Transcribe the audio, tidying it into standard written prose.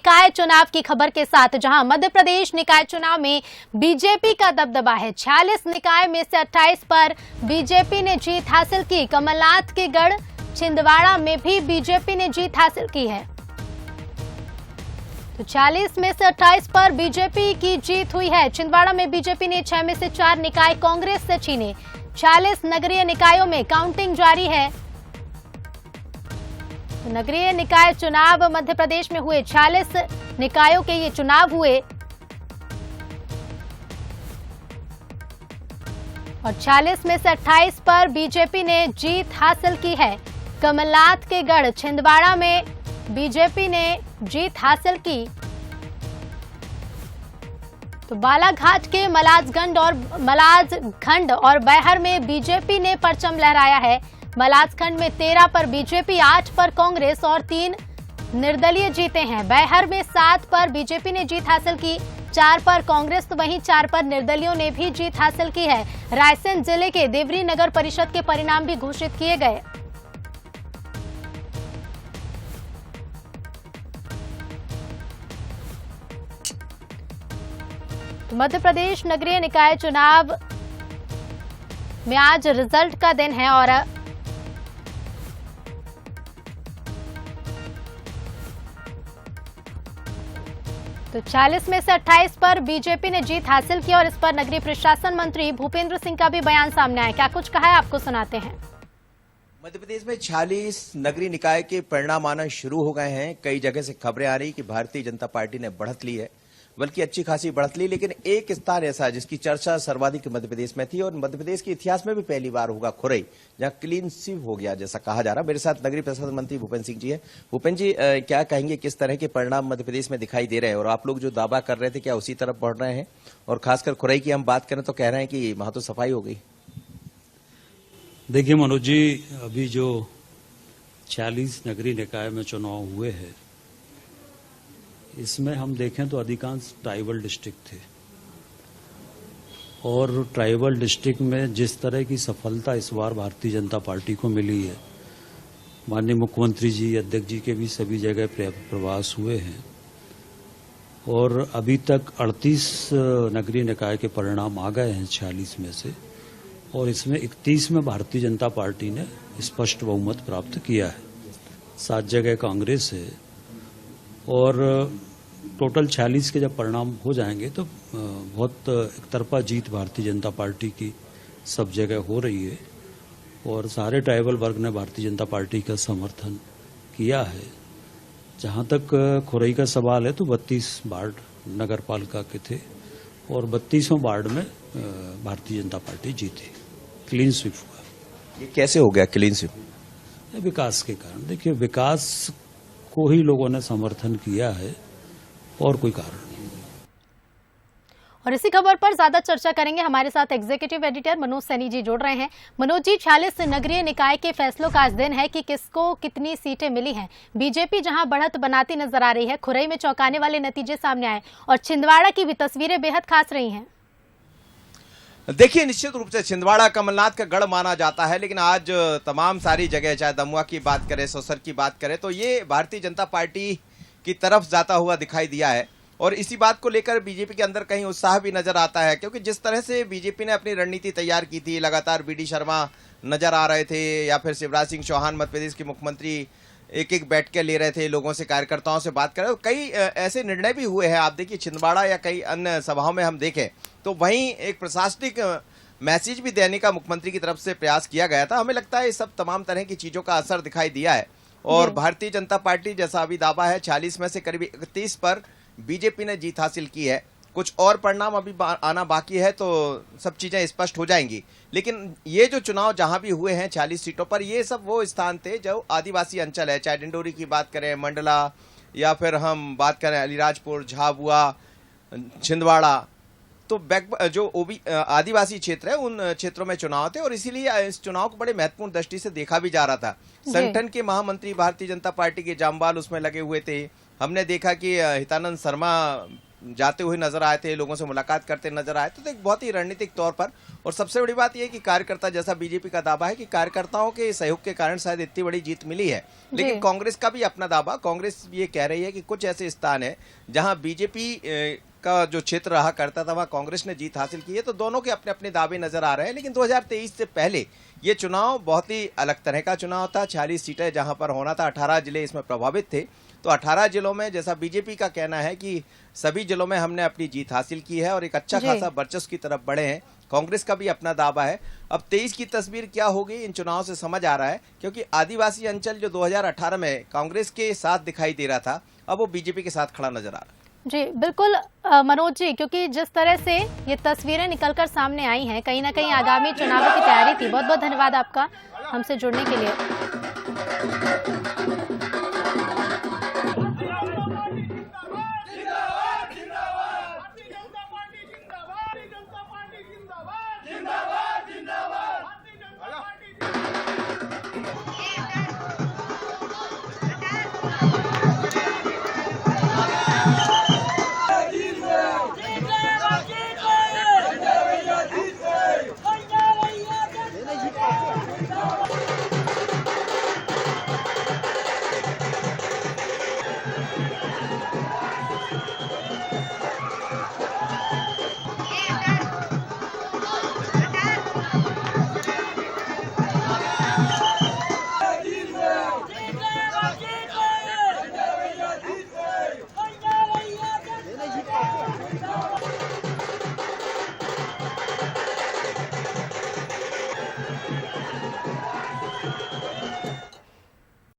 निकाय चुनाव की खबर के साथ, जहां मध्य प्रदेश निकाय चुनाव में बीजेपी का दबदबा है। 46 निकाय में से 28 पर बीजेपी ने जीत हासिल की। कमलनाथ के गढ़ छिंदवाड़ा में भी बीजेपी ने जीत हासिल की है। तो 40 में से 28 पर बीजेपी की जीत हुई है। छिंदवाड़ा में बीजेपी ने 6 में से 4 निकाय कांग्रेस से छीने। 46 नगरीय निकायों में काउंटिंग जारी है। तो नगरीय निकाय चुनाव मध्य प्रदेश में हुए, 46 निकायों के ये चुनाव हुए और 46 में से 28 पर बीजेपी ने जीत हासिल की है। कमलनाथ के गढ़ छिंदवाड़ा में बीजेपी ने जीत हासिल की। तो बालाघाट के मलाजखंड और बैहर में बीजेपी ने परचम लहराया है। मलाजखंड में 13 पर बीजेपी, 8 पर कांग्रेस और 3 निर्दलीय जीते हैं। बैहर में 7 पर बीजेपी ने जीत हासिल की, 4 पर कांग्रेस, तो वहीं 4 पर निर्दलियों ने भी जीत हासिल की है। रायसेन जिले के देवरी नगर परिषद के परिणाम भी घोषित किए गए। तो मध्य प्रदेश नगरीय निकाय चुनाव में आज रिजल्ट का दिन है और तो 40 में से 28 पर बीजेपी ने जीत हासिल की और इस पर नगरीय प्रशासन मंत्री भूपेंद्र सिंह का भी बयान सामने आया। क्या कुछ कहा है, आपको सुनाते हैं। मध्य प्रदेश में 46 नगरीय निकाय के परिणाम आना शुरू हो गए हैं। कई जगह से खबरें आ रही कि भारतीय जनता पार्टी ने बढ़त ली है, बल्कि अच्छी खासी बढ़त ली। लेकिन एक स्थान ऐसा जिसकी चर्चा सर्वाधिक मध्य प्रदेश में थी और मध्य प्रदेश के इतिहास में भी पहली बार होगा खुरई, जहां क्लीन स्वीप हो गया जैसा कहा जा रहा। मेरे साथ नगरीय प्रशासन मंत्री भूपेंद्र सिंह जी है। भूपेंद्र जी, क्या कहेंगे, किस तरह के परिणाम मध्य प्रदेश में दिखाई दे रहे हैं और आप लोग जो दावा कर रहे थे क्या उसी तरफ बढ़ रहे हैं? और खासकर खुरई की हम बात करें तो कह रहे हैं कि वहां तो सफाई हो गई। देखिए मनोज जी, अभी जो 46 नगरीय निकाय में चुनाव हुए हैं, इसमें हम देखें तो अधिकांश ट्राइबल डिस्ट्रिक्ट थे और ट्राइबल डिस्ट्रिक्ट में जिस तरह की सफलता इस बार भारतीय जनता पार्टी को मिली है, माननीय मुख्यमंत्री जी, अध्यक्ष जी के भी सभी जगह प्रवास हुए हैं और अभी तक 38 नगरीय निकाय के परिणाम आ गए हैं 46 में से, और इसमें 31 में भारतीय जनता पार्टी ने स्पष्ट बहुमत प्राप्त किया है। 7 जगह कांग्रेस है और टोटल 46 के जब परिणाम हो जाएंगे तो बहुत एक तरफा जीत भारतीय जनता पार्टी की सब जगह हो रही है और सारे ट्राइबल वर्ग ने भारतीय जनता पार्टी का समर्थन किया है। जहां तक खुरई का सवाल है तो 32 वार्ड नगर पालिका के थे और 32वें वार्ड में भारतीय जनता पार्टी जीती, क्लीन स्वीप हुआ। ये कैसे हो गया क्लीन स्वीप? विकास के कारण। देखिए, विकास को ही लोगों ने समर्थन किया है और कोई कारण नहीं। और इसी खबर पर ज्यादा चर्चा करेंगे। हमारे साथ एग्जीक्यूटिव एडिटर मनोज सैनी जी जुड़ रहे हैं। मनोज जी, 46 नगरीय निकाय के फैसलों का आज दिन है कि किसको कितनी सीटें मिली हैं। बीजेपी जहां बढ़त बनाती नजर आ रही है, खुरई में चौंकाने वाले नतीजे सामने आए और छिंदवाड़ा की भी तस्वीरें बेहद खास रही हैं। देखिए, निश्चित रूप से छिंदवाड़ा कमलनाथ का गढ़ माना जाता है, लेकिन आज तमाम सारी जगह, चाहे दमुआ की बात करें, सौसर की बात करें, तो ये भारतीय जनता पार्टी की तरफ जाता हुआ दिखाई दिया है। और इसी बात को लेकर बीजेपी के अंदर कहीं उत्साह भी नजर आता है, क्योंकि जिस तरह से बीजेपी ने अपनी रणनीति तैयार की थी, लगातार बीडी शर्मा नजर आ रहे थे या फिर शिवराज सिंह चौहान मध्य प्रदेश के मुख्यमंत्री एक बैठकें ले रहे थे, लोगों से, कार्यकर्ताओं से बात कर रहे थे। कई ऐसे निर्णय भी हुए हैं। आप देखिए, छिंदवाड़ा या कई अन्य सभाओं में हम देखें तो वहीं एक प्रशासनिक मैसेज भी देने का मुख्यमंत्री की तरफ से प्रयास किया गया था। हमें लगता है इस सब तमाम तरह की चीजों का असर दिखाई दिया है और भारतीय जनता पार्टी, जैसा अभी दावा है, 40 में से करीब 31 पर बीजेपी ने जीत हासिल की है। कुछ और परिणाम अभी आना बाकी है तो सब चीजें स्पष्ट हो जाएंगी। लेकिन ये जो चुनाव जहां भी हुए हैं 40 सीटों पर, ये सब वो स्थान थे जो आदिवासी अंचल है, चाहे डिंडोरी की बात करें, मंडला, या फिर हम बात करें अलीराजपुर, झाबुआ, छिंदवाड़ा, तो जो आदिवासी क्षेत्र है, उन क्षेत्रों में चुनाव थे और इसीलिए इस चुनाव को बड़े महत्वपूर्ण दृष्टि से देखा भी जा रहा था। संगठन के महामंत्री भारतीय जनता पार्टी के जामवाल उसमें लगे हुए थे। हमने देखा कि हितानंद शर्मा जाते हुए नजर आए थे, लोगों से मुलाकात करते नजर आए थे। तो एक बहुत ही रणनीतिक तौर पर, और सबसे बड़ी बात यह कि कार्यकर्ता, जैसा बीजेपी का दावा है कि कार्यकर्ताओं के सहयोग के कारण शायद इतनी बड़ी जीत मिली है, लेकिन कांग्रेस का भी अपना दावा, कांग्रेस ये कह रही है कि कुछ ऐसे स्थान है जहां बीजेपी का जो क्षेत्र रहा करता था वहां कांग्रेस ने जीत हासिल की है। तो दोनों के अपने अपने दावे नजर आ रहे हैं, लेकिन 2023 से पहले ये चुनाव बहुत ही अलग तरह का चुनाव था। 46 सीटें जहां पर होना था, 18 जिले इसमें प्रभावित थे। तो 18 जिलों में, जैसा बीजेपी का कहना है कि सभी जिलों में हमने अपनी जीत हासिल की है और एक अच्छा खासा वर्चस्व की तरफ बढ़े हैं। कांग्रेस का भी अपना दावा है। अब 23 की तस्वीर क्या होगी इन चुनाव से समझ आ रहा है, क्योंकि आदिवासी अंचल जो 2018 में कांग्रेस के साथ दिखाई दे रहा था, अब वो बीजेपी के साथ खड़ा नजर आ रहा है। जी बिल्कुल मनोज जी, क्योंकि जिस तरह से ये तस्वीरें निकलकर सामने आई हैं, कहीं ना कहीं आगामी चुनावों की तैयारी थी। बहुत बहुत धन्यवाद आपका हमसे जुड़ने के लिए।